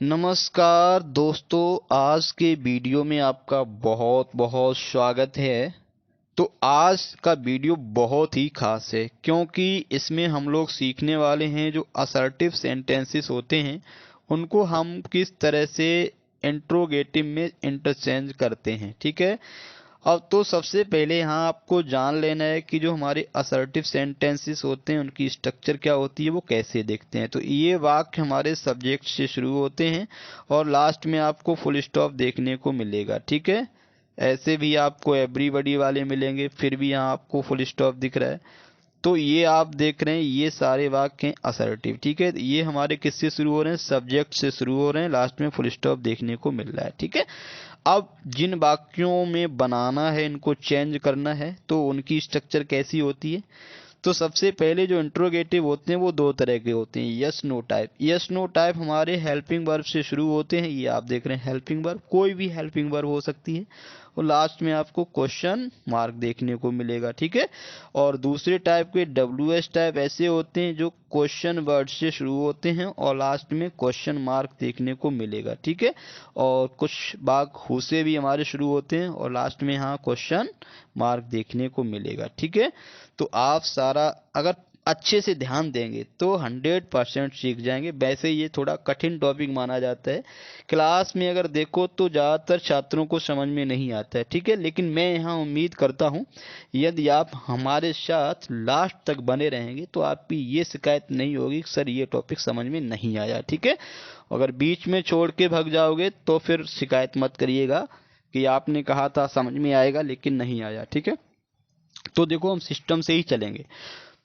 नमस्कार दोस्तों, आज के वीडियो में आपका बहुत बहुत स्वागत है। तो आज का वीडियो बहुत ही खास है क्योंकि इसमें हम लोग सीखने वाले हैं जो असर्टिव सेंटेंसेस होते हैं उनको हम किस तरह से इंट्रोगेटिव में इंटरचेंज करते हैं। ठीक है। अब तो सबसे पहले यहाँ आपको जान लेना है कि जो हमारे असर्टिव सेंटेंसेस होते हैं उनकी स्ट्रक्चर क्या होती है, वो कैसे दिखते हैं। तो ये वाक्य हमारे सब्जेक्ट से शुरू होते हैं और लास्ट में आपको फुल स्टॉप देखने को मिलेगा। ठीक है। ऐसे भी आपको एवरीबॉडी वाले मिलेंगे, फिर भी यहाँ आपको फुल स्टॉप दिख रहा है। तो ये आप देख रहे हैं, ये सारे वाक्य हैं असर्टिव। ठीक है। ये हमारे किससे शुरू हो रहे हैं? सब्जेक्ट से शुरू हो रहे हैं, लास्ट में फुल स्टॉप देखने को मिल रहा है। ठीक है। अब जिन वाक्यों में बनाना है, इनको चेंज करना है, तो उनकी स्ट्रक्चर कैसी होती है? तो सबसे पहले जो इंट्रोगेटिव होते हैं वो दो तरह के होते हैं, yes no type. Yes no type हमारे हेल्पिंग वर्ब से शुरू होते हैं। ये आप देख रहे हैं हेल्पिंग वर्ब, कोई भी हेल्पिंग वर्ब हो सकती है, और लास्ट में आपको क्वेश्चन मार्क देखने को मिलेगा। ठीक है। और दूसरे टाइप के डब्ल्यू एस टाइप ऐसे होते हैं जो क्वेश्चन वर्ड से शुरू होते हैं और लास्ट में क्वेश्चन मार्क देखने को मिलेगा। ठीक है। और कुछ वाक्य हु से भी हमारे शुरू होते हैं और लास्ट में यहाँ क्वेश्चन मार्क देखने को मिलेगा। ठीक है। तो आप सारा अगर अच्छे से ध्यान देंगे तो 100% सीख जाएंगे। वैसे ये थोड़ा कठिन टॉपिक माना जाता है, क्लास में अगर देखो तो ज़्यादातर छात्रों को समझ में नहीं आता है। ठीक है। लेकिन मैं यहाँ उम्मीद करता हूँ यदि आप हमारे साथ लास्ट तक बने रहेंगे तो आपकी ये शिकायत नहीं होगी कि सर ये टॉपिक समझ में नहीं आया। ठीक है। अगर बीच में छोड़ के भाग जाओगे तो फिर शिकायत मत करिएगा कि आपने कहा था समझ में आएगा लेकिन नहीं आया। ठीक है। तो देखो हम सिस्टम से ही चलेंगे।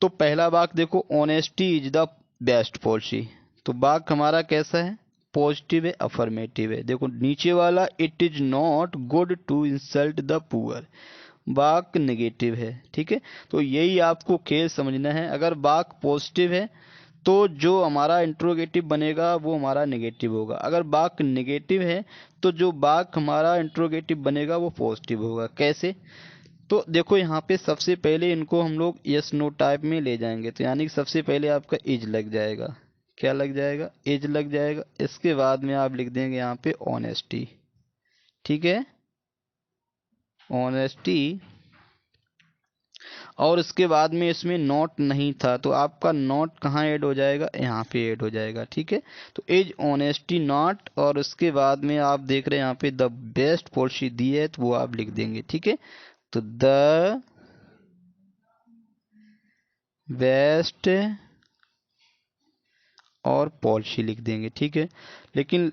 तो पहला वाक्य देखो, honesty is the best policy. तो वाक्य हमारा कैसा है? पॉजिटिव है, अफर्मेटिव है। देखो नीचे वाला, it is not good to insult the poor, वाक्य नेगेटिव है। ठीक है। तो यही आपको खेल समझना है। अगर वाक्य पॉजिटिव है तो जो हमारा इंट्रोगेटिव बनेगा वो हमारा नेगेटिव होगा। अगर वाक्य नेगेटिव है तो जो वाक्य हमारा इंट्रोगेटिव बनेगा वो पॉजिटिव होगा। कैसे? तो देखो यहाँ पे सबसे पहले इनको हम लोग यस नो टाइप में ले जाएंगे, तो यानी कि सबसे पहले आपका इज लग जाएगा। क्या लग जाएगा? इज लग जाएगा। इसके बाद में आप लिख देंगे यहाँ पे ऑनेस्टी। ठीक है, ऑनेस्टी। और इसके बाद में इसमें नॉट नहीं था तो आपका नॉट कहाँ ऐड हो जाएगा? यहाँ पे ऐड हो जाएगा। ठीक है। तो इज ऑनेस्टी नॉट, और उसके बाद में आप देख रहे हैं यहाँ पे द बेस्ट पॉलिसी दी है तो वो आप लिख देंगे। ठीक है। तो द बेस्ट और पॉलिसी लिख देंगे। ठीक है। लेकिन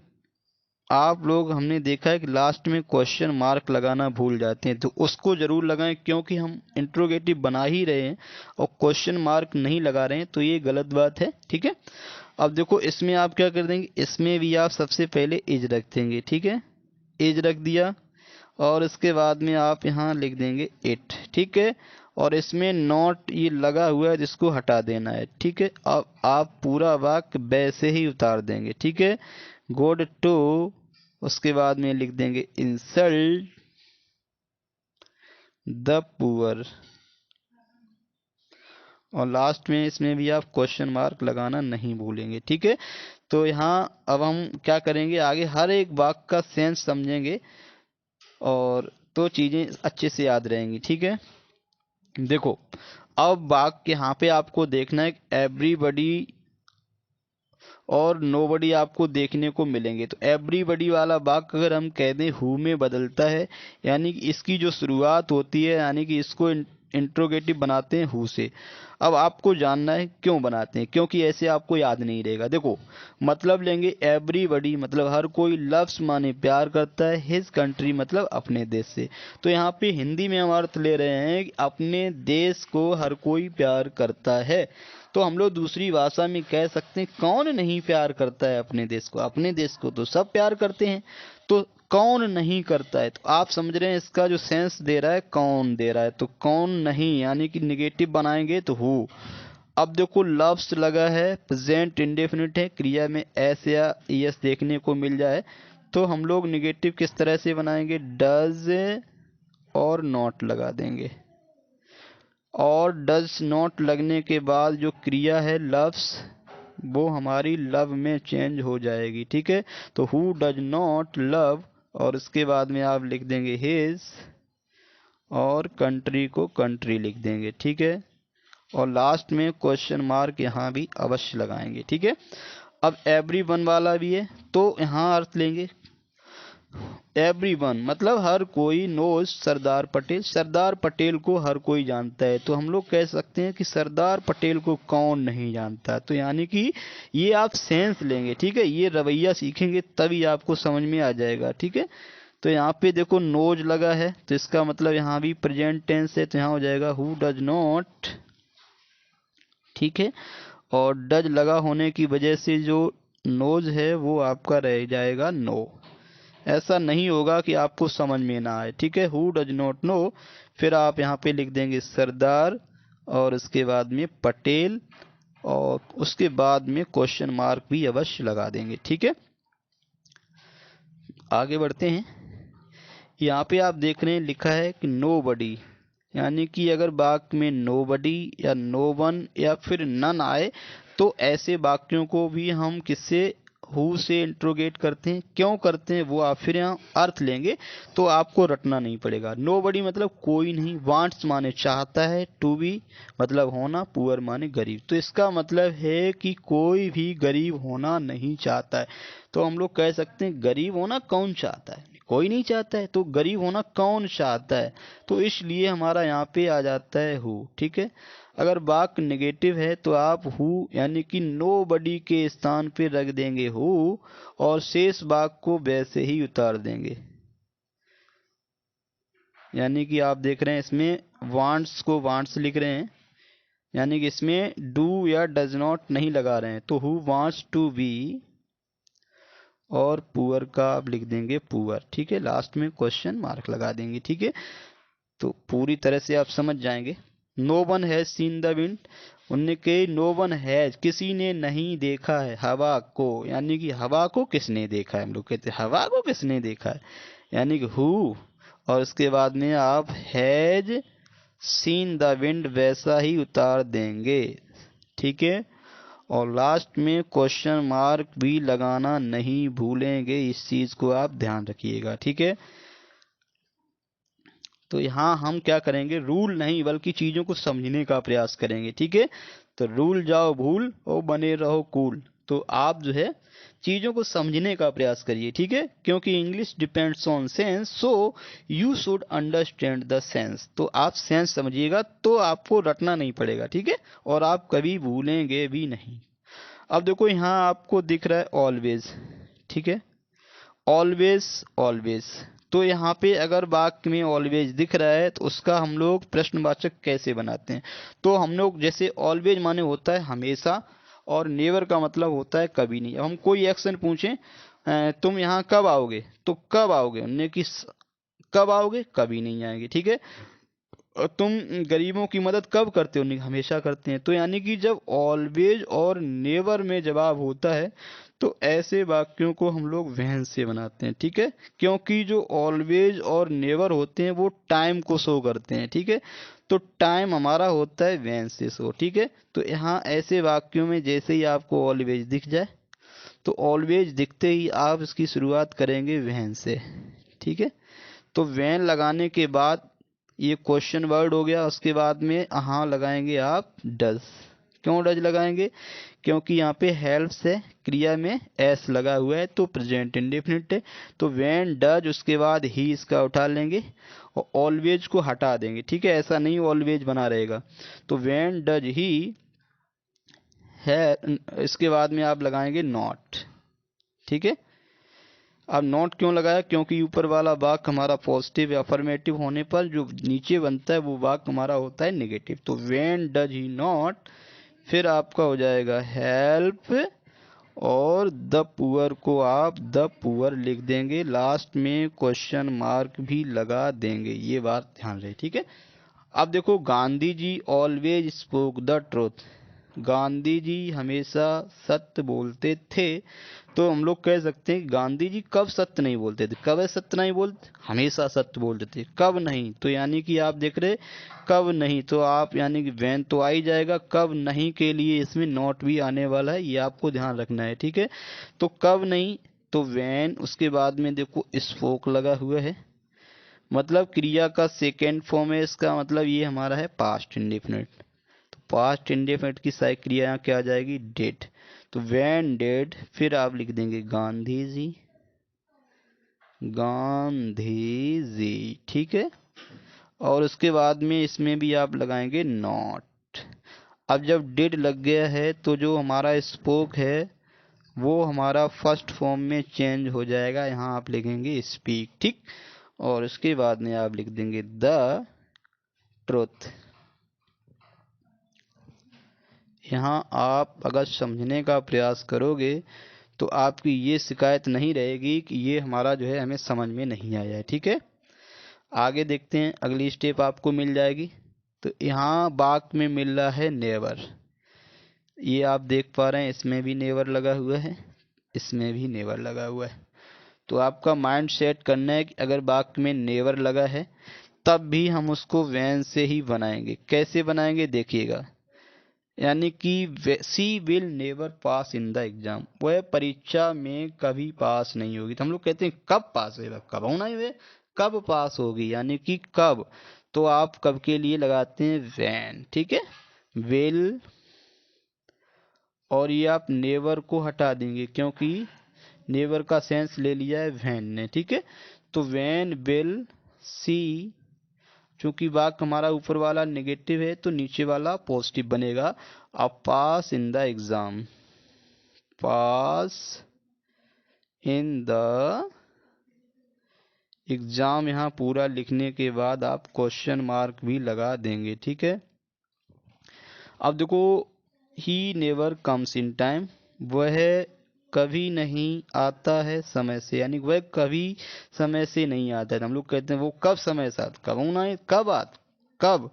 आप लोग, हमने देखा है कि लास्ट में क्वेश्चन मार्क लगाना भूल जाते हैं, तो उसको जरूर लगाएं क्योंकि हम इंट्रोगेटिव बना ही रहे हैं और क्वेश्चन मार्क नहीं लगा रहे हैं, तो ये गलत बात है। ठीक है। अब देखो इसमें आप क्या कर देंगे, इसमें भी आप सबसे पहले इज रख देंगे। ठीक है। इज रख दिया और इसके बाद में आप यहाँ लिख देंगे इट। ठीक है। और इसमें नॉट ये लगा हुआ है जिसको हटा देना है। ठीक है। अब आप पूरा वाक्य वैसे ही उतार देंगे। ठीक है। गुड टू, उसके बाद में लिख देंगे इंसल्ट द पुअर, और लास्ट में इसमें भी आप क्वेश्चन मार्क लगाना नहीं भूलेंगे। ठीक है। तो यहाँ अब हम क्या करेंगे, आगे हर एक वाक्य का सेंस समझेंगे और तो चीजें अच्छे से याद रहेंगी। ठीक है। देखो अब वाक्य यहाँ पे आपको देखना है, एवरीबडी और नोबडी आपको देखने को मिलेंगे। तो एवरीबडी वाला वाक्य अगर हम कह दें हु में बदलता है, यानी कि इसकी जो शुरुआत होती है, यानी कि इसको इंट्रोगेटिव बनाते हैं हु से। अब आपको जानना है क्यों बनाते हैं, क्योंकि ऐसे आपको याद नहीं रहेगा। देखो मतलब लेंगे एवरीबडी मतलब हर कोई, लव्स माने प्यार करता है, हिज कंट्री मतलब अपने देश से। तो यहाँ पे हिंदी में हम अर्थ ले रहे हैं कि अपने देश को हर कोई प्यार करता है। तो हम लोग दूसरी भाषा में कह सकते हैं कौन नहीं प्यार करता है अपने देश को? अपने देश को तो सब प्यार करते हैं, तो कौन नहीं करता है? तो आप समझ रहे हैं इसका जो सेंस दे रहा है कौन दे रहा है, तो कौन नहीं यानी कि निगेटिव बनाएंगे तो हु। अब देखो लव्स लगा है, प्रेजेंट इंडेफिनिट है, क्रिया में एस या एस देखने को मिल जाए तो हम लोग निगेटिव किस तरह से बनाएंगे? डज और नॉट लगा देंगे। और डज नॉट लगने के बाद जो क्रिया है लव्स, वो हमारी लव में चेंज हो जाएगी, ठीक है। तो हु डज नॉट लव, और इसके बाद में आप लिख देंगे हिज, और कंट्री को कंट्री लिख देंगे, ठीक है। और लास्ट में क्वेश्चन मार्क यहाँ भी अवश्य लगाएंगे, ठीक है। अब एवरीवन वाला भी है, तो यहाँ अर्थ लेंगे एवरीवन मतलब हर कोई नोज सरदार पटेल। सरदार पटेल को हर कोई जानता है, तो हम लोग कह सकते हैं कि सरदार पटेल को कौन नहीं जानता। तो यानी कि ये आप सेंस लेंगे, ठीक है, ये रवैया सीखेंगे तभी आपको समझ में आ जाएगा, ठीक है। तो यहाँ पे देखो नोज लगा है, तो इसका मतलब यहाँ भी प्रेजेंट टेंस है, तो यहाँ हो जाएगा हु डज नॉट, ठीक है। और डज लगा होने की वजह से जो नोज है वो आपका रह जाएगा नो। ऐसा नहीं होगा कि आपको समझ में ना आए, ठीक है। हु डज नॉट नो, फिर आप यहाँ पे लिख देंगे सरदार, और उसके बाद में पटेल, और उसके बाद में क्वेश्चन मार्क भी अवश्य लगा देंगे, ठीक है। आगे बढ़ते हैं। यहाँ पे आप देख रहे हैं लिखा है कि नो बडी, यानी कि अगर वाक्य में नो बडी या नो वन या फिर नन आए तो ऐसे वाक्यों को भी हम किससे, हु से इंट्रोगेट करते हैं। क्यों करते हैं वो आप फिर यहाँ अर्थ लेंगे, तो आपको रटना नहीं पड़ेगा। नो बडी मतलब कोई नहीं, वांट्स माने चाहता है, टू बी मतलब होना, पुअर माने गरीब। तो इसका मतलब है कि कोई भी गरीब होना नहीं चाहता है। तो हम लोग कह सकते हैं गरीब होना कौन चाहता है, कोई नहीं चाहता है, तो गरीब होना कौन चाहता है, तो इसलिए हमारा यहाँ पे आ जाता है हु, ठीक है। अगर वाक्य नेगेटिव है तो आप हु यानी कि नो बडी के स्थान पे रख देंगे हु, और शेष वाक्य को वैसे ही उतार देंगे। यानी कि आप देख रहे हैं इसमें वांट्स को वांट्स लिख रहे हैं, यानी कि इसमें डू या डज नॉट नहीं लगा रहे हैं। तो हु वांट्स टू बी, और पुअर का आप लिख देंगे पुअर, ठीक है। लास्ट में क्वेश्चन मार्क लगा देंगे, ठीक है। तो पूरी तरह से आप समझ जाएंगे। No one has seen the wind, उनके नो वन हैज किसी ने नहीं देखा है हवा को, यानी कि हवा को किसने देखा है, हम लोग कहते हैं हवा को किसने देखा है, यानी कि हु, और उसके बाद में आप हैज सीन द विंड वैसा ही उतार देंगे, ठीक है। और लास्ट में क्वेश्चन मार्क भी लगाना नहीं भूलेंगे, इस चीज को आप ध्यान रखिएगा, ठीक है। तो यहाँ हम क्या करेंगे, रूल नहीं बल्कि चीजों को समझने का प्रयास करेंगे, ठीक है। तो रूल जाओ भूल और बने रहो कूल। तो आप जो है चीजों को समझने का प्रयास करिए, ठीक है, क्योंकि English depends on sense, so you should understand the sense. तो आप सेंस समझिएगा तो आपको रटना नहीं पड़ेगा, ठीक है, और आप कभी भूलेंगे भी नहीं। अब देखो यहाँ आपको दिख रहा है ऑलवेज, ठीक है, ऑलवेज ऑलवेज। तो यहाँ पे अगर वाक्य में ऑलवेज दिख रहा है तो उसका हम लोग प्रश्नवाचक कैसे बनाते हैं, तो हम लोग जैसे ऑलवेज माने होता है हमेशा, और नेवर का मतलब होता है कभी नहीं। अब हम कोई एक्शन पूछें तुम यहाँ कब आओगे, तो कब आओगे, उन्हें कि कब आओगे, कभी नहीं आएंगे, ठीक है। और तुम गरीबों की मदद कब करते हो, नहीं हमेशा करते हैं। तो यानी कि जब ऑलवेज और नेवर में जवाब होता है तो ऐसे वाक्यों को हम लोग व्हेन से बनाते हैं, ठीक है, क्योंकि जो ऑलवेज और नेवर होते हैं वो टाइम को शो करते हैं, ठीक है। तो टाइम हमारा होता है व्हेन से शो, ठीक है। तो यहाँ ऐसे वाक्यों में जैसे ही आपको ऑलवेज दिख जाए तो ऑलवेज दिखते ही आप इसकी शुरुआत करेंगे व्हेन से, ठीक है। तो व्हेन लगाने के बाद ये क्वेश्चन वर्ड हो गया, उसके बाद में यहाँ लगाएंगे आप डज। क्यों डज लगाएंगे, क्योंकि यहाँ पे हेल्प्स है, क्रिया में एस लगा हुआ है तो प्रेजेंट इंडेफिनिट है। तो व्हेन डज उसके बाद ही इसका उठा लेंगे और ऑलवेज को हटा देंगे, ठीक है, ऐसा नहीं ऑलवेज बना रहेगा। तो व्हेन डज ही है, इसके बाद में आप लगाएंगे नॉट, ठीक है। अब नॉट क्यों लगाया, क्योंकि ऊपर वाला वाक्य हमारा पॉजिटिव या अफर्मेटिव होने पर जो नीचे बनता है वो वाक्य हमारा होता है नेगेटिव। तो व्हेन डज ही नॉट, फिर आपका हो जाएगा हेल्प, और द पुअर को आप द पुअर लिख देंगे, लास्ट में क्वेश्चन मार्क भी लगा देंगे, ये बात ध्यान रहे, ठीक है। अब देखो Gandhi ji always spoke the truth, Gandhi ji हमेशा सत्य बोलते थे। तो हम लोग कह सकते हैं गांधी जी कब सत्य नहीं बोलते थे। कब सत्य नहीं बोलते, हमेशा सत्य बोलते थे। कब नहीं, तो यानी कि आप देख रहे कब नहीं, तो आप यानी कि वैन तो आ ही जाएगा। कब नहीं के लिए इसमें नॉट भी आने वाला है, ये आपको ध्यान रखना है, ठीक है। तो कब नहीं, तो वैन, उसके बाद में देखो स्पोक लगा हुआ है, मतलब क्रिया का सेकेंड फॉर्म है। इसका मतलब ये हमारा है पास्ट इंडेफिनिट। तो पास्ट इंडेफिनिट की सारी क्रिया यहाँ क्या आ जाएगी, डेड। तो वैन डेड, फिर आप लिख देंगे गांधी जी, गांधी जी, ठीक है। और उसके बाद में इसमें भी आप लगाएंगे नॉट। अब जब डेड लग गया है तो जो हमारा स्पोक है वो हमारा फर्स्ट फॉर्म में चेंज हो जाएगा। यहाँ आप लिखेंगे स्पीक, ठीक। और उसके बाद में आप लिख देंगे द ट्रुथ। यहाँ आप अगर समझने का प्रयास करोगे तो आपकी ये शिकायत नहीं रहेगी कि ये हमारा जो है हमें समझ में नहीं आया है, ठीक है। आगे देखते हैं, अगली स्टेप आपको मिल जाएगी। तो यहाँ वाक्य में मिल रहा है नेवर, ये आप देख पा रहे हैं, इसमें भी नेवर लगा हुआ है, इसमें भी नेवर लगा हुआ है। तो आपका माइंड सेट करना है कि अगर वाक्य में नेवर लगा है तब भी हम उसको वैन से ही बनाएंगे। कैसे बनाएंगे देखिएगा, यानी कि C will never pass in the exam, वह परीक्षा में कभी पास नहीं होगी। तो हम लोग कहते हैं कब पास होगा, कब होना है, कब पास होगी, यानी कि कब। तो आप कब के लिए लगाते हैं वैन, ठीक है, विल। और ये आप नेवर को हटा देंगे क्योंकि नेवर का सेंस ले लिया है वैन ने, ठीक है। तो वैन विल सी, चूंकि वाक्य हमारा ऊपर वाला नेगेटिव है तो नीचे वाला पॉजिटिव बनेगा। अब pass in the exam, pass in the exam, यहाँ पूरा लिखने के बाद आप क्वेश्चन मार्क भी लगा देंगे, ठीक है। अब देखो, he never comes in time, वह कभी नहीं आता है समय से, यानी वह कभी समय से नहीं आता है। हम लोग कहते हैं वो कब समय से आता, कब होना है, कब आता, कब।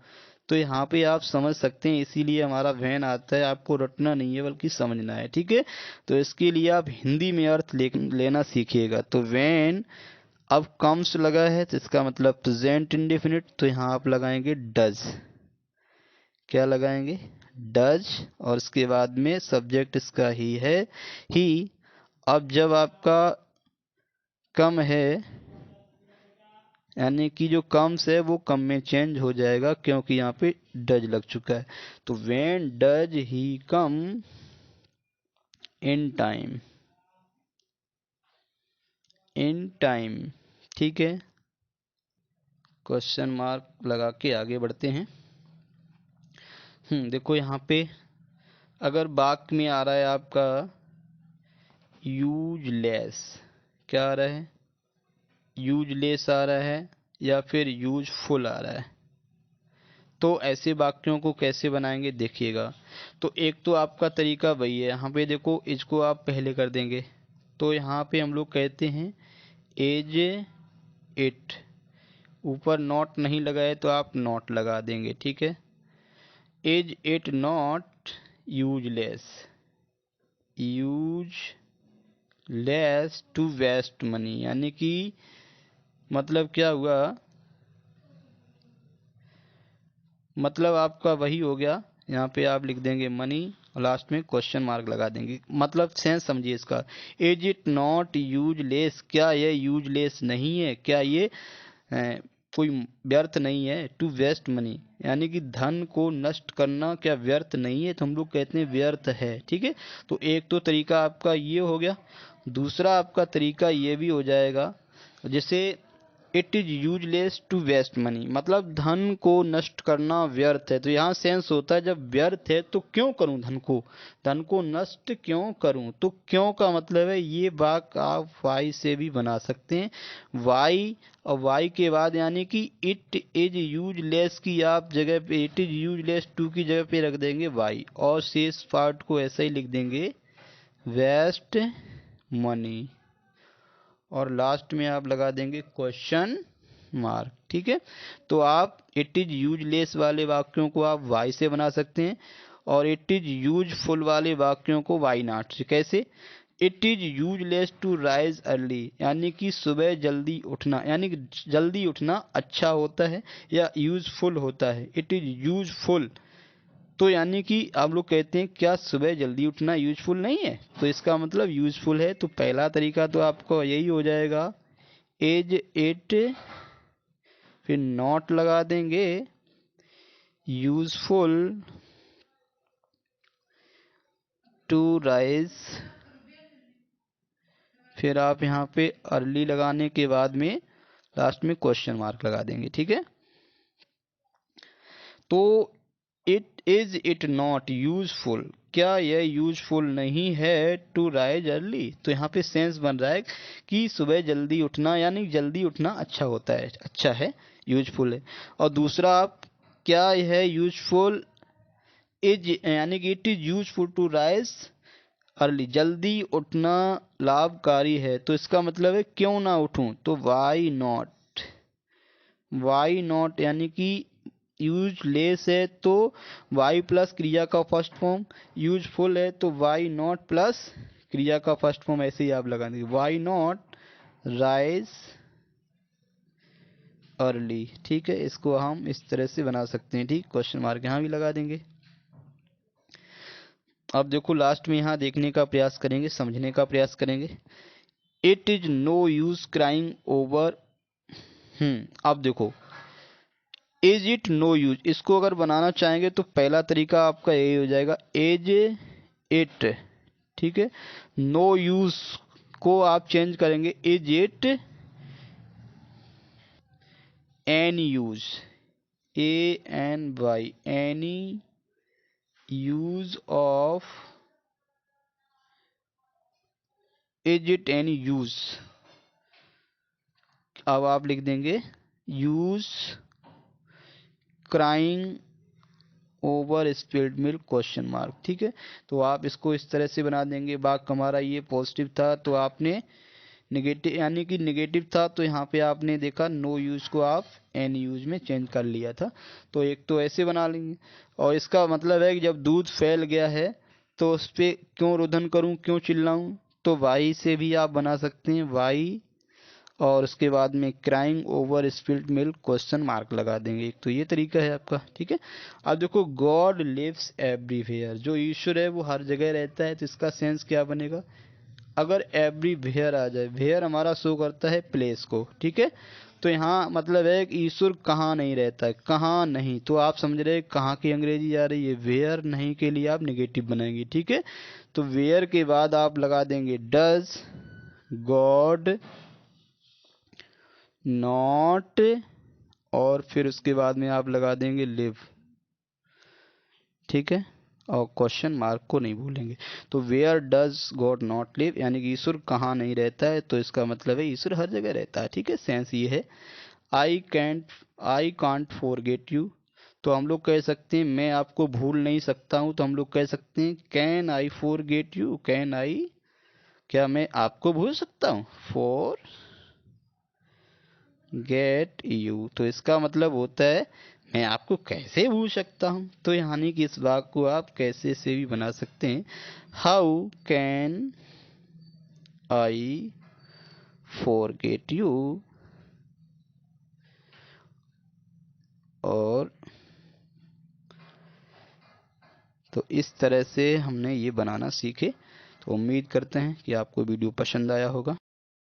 तो यहाँ पे आप समझ सकते हैं, इसीलिए हमारा वैन आता है। आपको रटना नहीं है बल्कि समझना है, ठीक है। तो इसके लिए आप हिंदी में अर्थ लेना सीखिएगा। तो वैन अब कम्स लगा है तो इसका मतलब प्रेजेंट इंडेफिनिट, तो यहाँ आप लगाएंगे डज। क्या लगाएंगे, डज। और उसके बाद में सब्जेक्ट इसका ही है, ही। अब जब आपका कम है, यानी कि जो कम्स है वो कम में चेंज हो जाएगा क्योंकि यहाँ पे डज लग चुका है। तो when does he come in time, in time, ठीक है। क्वेश्चन मार्क लगा के आगे बढ़ते हैं। देखो यहाँ पे अगर वाक्य में आ रहा है आपका यूजलेस, क्या आ रहा है, यूजलेस आ रहा है या फिर यूजफुल आ रहा है, तो ऐसे वाक्यों को कैसे बनाएंगे देखिएगा। तो एक तो आपका तरीका वही है, यहाँ पे देखो इसको आप पहले कर देंगे। तो यहाँ पे हम लोग कहते हैं एज इट, ऊपर नॉट नहीं लगाए तो आप नॉट लगा देंगे, ठीक है। Is it not useless, useless to waste money, यानी कि मतलब क्या हुआ, मतलब आपका वही हो गया। यहाँ पे आप लिख देंगे मनी, लास्ट में क्वेश्चन मार्क लगा देंगे। मतलब सेंस समझिए इसका, इज इट नॉट यूजलेस, क्या ये यूजलेस नहीं है, क्या ये कोई व्यर्थ नहीं है। टू वेस्ट मनी, यानी कि धन को नष्ट करना क्या व्यर्थ नहीं है, तो हम लोग कहते हैं व्यर्थ है, ठीक है। तो एक तो तरीका आपका ये हो गया। दूसरा आपका तरीका ये भी हो जाएगा, जैसे it is useless to waste money, मतलब धन को नष्ट करना व्यर्थ है। तो यहाँ सेंस होता है जब व्यर्थ है तो क्यों करूं धन को नष्ट क्यों करूं। तो क्यों का मतलब है, ये वाक्य आप वाई से भी बना सकते हैं। वाई, और वाई के बाद यानी कि इट इज यूजलेस की आप जगह पे इट इज यूजलेस टू की जगह पे रख देंगे वाई, और शेष पार्ट को ऐसा ही लिख देंगे वेस्ट मनी, और लास्ट में आप लगा देंगे क्वेश्चन मार्क, ठीक है। तो आप इट इज यूजलेस वाले वाक्यों को आप वाई से बना सकते हैं, और इट इज यूजफुल वाले वाक्यों को वाई नॉट से। कैसे? It is useless to rise early, यानी कि सुबह जल्दी उठना, यानी कि जल्दी उठना अच्छा होता है या यूजफुल होता है। इट इज यूजफुल, तो यानी कि आप लोग कहते हैं क्या सुबह जल्दी उठना यूजफुल नहीं है, तो इसका मतलब यूजफुल है। तो पहला तरीका तो आपको यही हो जाएगा, इज इट, फिर नॉट लगा देंगे, यूजफुल टू राइज, फिर आप यहाँ पे अर्ली लगाने के बाद में लास्ट में क्वेश्चन मार्क लगा देंगे। ठीक है, तो इट नॉट यूजफुल, क्या यह यूजफुल नहीं है टू राइज अर्ली, तो यहाँ पे सेंस बन रहा है कि सुबह जल्दी उठना, यानी जल्दी उठना अच्छा होता है, अच्छा है, यूजफुल है। और दूसरा आप, क्या यह यूजफुल इज, यानी कि it is useful to rise early, जल्दी उठना लाभकारी है, तो इसका मतलब है क्यों ना उठूं, तो वाई नॉट। वाई नॉट यानी कि यूजलेस है तो वाई प्लस क्रिया का फर्स्ट फॉर्म, यूजफुल है तो वाई नॉट प्लस क्रिया का फर्स्ट फॉर्म, ऐसे ही आप लगा देंगे, वाई नॉट राइज अर्ली। ठीक है, इसको हम इस तरह से बना सकते हैं। ठीक, क्वेश्चन मार्क यहाँ भी लगा देंगे। अब देखो लास्ट में यहाँ देखने का प्रयास करेंगे, समझने का प्रयास करेंगे। It is no use crying over, अब देखो इज इट नो यूज, इसको अगर बनाना चाहेंगे तो पहला तरीका आपका यही हो जाएगा, इज इट। ठीक है, नो यूज को आप चेंज करेंगे, is it any use, ANY, any use of, is it any use, अब आप लिख देंगे use crying over spilled milk question mark. ठीक है, तो आप इसको इस तरह से बना देंगे। वाक्य हमारा ये पॉजिटिव था तो आपने नेगेटिव, यानी कि नेगेटिव था तो यहाँ पे आपने देखा नो यूज को आप एन यूज में चेंज कर लिया था, तो एक तो ऐसे बना लेंगे। और इसका मतलब है कि जब दूध फैल गया है तो उस पर क्यों रोदन करूँ, क्यों चिल्लाऊँ, तो वाई से भी आप बना सकते हैं, वाई, और उसके बाद में crying over spilled milk question mark लगा देंगे। एक तो ये तरीका है आपका। ठीक है, अब देखो गॉड लिव्स एवरीवेयर, जो ईश्वर है वो हर जगह रहता है, तो इसका सेंस क्या बनेगा, अगर एवरीवेयर आ जाए, वेयर हमारा शो करता है प्लेस को। ठीक है, तो यहाँ मतलब है कि ईश्वर कहाँ नहीं रहता है, कहाँ नहीं, तो आप समझ रहे हैं कहाँ की अंग्रेजी आ रही है, वेयर नहीं के लिए आप नेगेटिव बनाएंगे। ठीक है, तो वेयर के बाद आप लगा देंगे डज गॉड नॉट, और फिर उसके बाद में आप लगा देंगे लिव। ठीक है, और क्वेश्चन मार्क को नहीं भूलेंगे। तो where does God not live, यानी कि ईश्वर कहाँ नहीं रहता है, तो इसका मतलब है ईश्वर हर जगह रहता है। ठीक है, सेंस ये है। आई कांट फॉरगेट यू, तो हम लोग कह सकते हैं मैं आपको भूल नहीं सकता हूँ, तो हम लोग कह सकते हैं can I forget you, can I, क्या मैं आपको भूल सकता हूँ, फॉर गेट यू, तो इसका मतलब होता है मैं आपको कैसे भूल सकता हूँ, तो यानी कि इस वाक्य को आप कैसे से भी बना सकते हैं, how can I forget you, और तो इस तरह से हमने ये बनाना सीखे। तो उम्मीद करते हैं कि आपको वीडियो पसंद आया होगा।